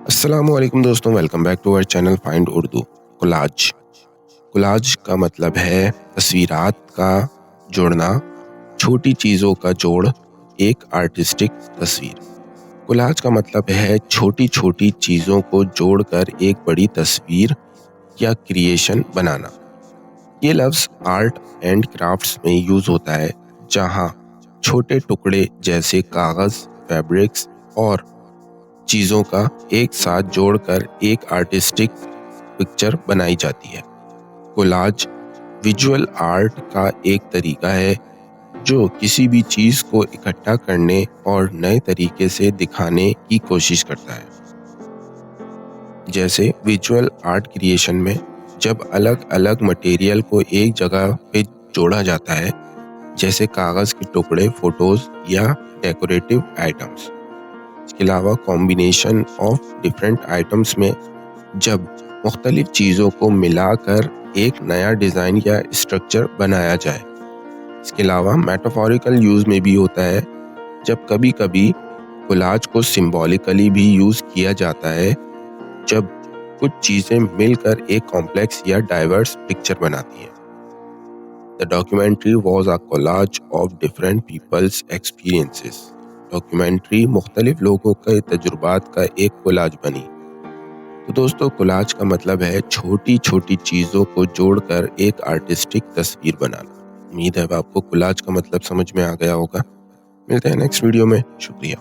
السلام علیکم دوستوں، welcome back to our channel find Urdu. Collage کا مطلب ہے تصویرات کا جوڑنا، چھوٹی چیزوں کا جوڑ، ایک آرٹسٹک تصویر۔ کولاج کا مطلب ہے چھوٹی چھوٹی چیزوں کو جوڑ کر ایک بڑی تصویر یا کریشن بنانا۔ یہ لفظ آرٹ اینڈ کرافٹس میں یوز ہوتا ہے، جہاں چھوٹے ٹکڑے جیسے کاغذ، فیبرکس اور چیزوں کا ایک ساتھ جوڑ کر ایک آرٹسٹک پکچر بنائی جاتی ہے۔ کولاج ویژول آرٹ کا ایک طریقہ ہے جو کسی بھی چیز کو اکٹھا کرنے اور نئے طریقے سے دکھانے کی کوشش کرتا ہے۔ جیسے ویژول آرٹ کریشن میں جب الگ الگ مٹیریل کو ایک جگہ پہ جوڑا جاتا ہے، جیسے کاغذ کے ٹکڑے، فوٹوز یا ڈیکوریٹو آئٹمس۔ اس کے علاوہ کمبینیشن آف ڈفرینٹ آئٹمس میں جب مختلف چیزوں کو ملا کر ایک نیا ڈیزائن یا اسٹرکچر بنایا جائے۔ اس کے علاوہ میٹافوریکل یوز میں بھی ہوتا ہے، جب کبھی کبھی کولاج کو سمبولیکلی بھی یوز کیا جاتا ہے، جب کچھ چیزیں مل کر ایک کمپلیکس یا ڈائیورس پکچر بناتی ہیں۔ The documentary was a collage of different people's experiences۔ Documentary مختلف لوگوں کے تجربات کا ایک کولاج بنی۔ تو دوستو، کولاج کا مطلب ہے چھوٹی چھوٹی چیزوں کو جوڑ کر ایک آرٹسٹک تصویر بنانا۔ امید ہے آپ کو کولاج کا مطلب سمجھ میں آ گیا ہوگا۔ ملتے ہیں نیکسٹ ویڈیو میں، شکریہ۔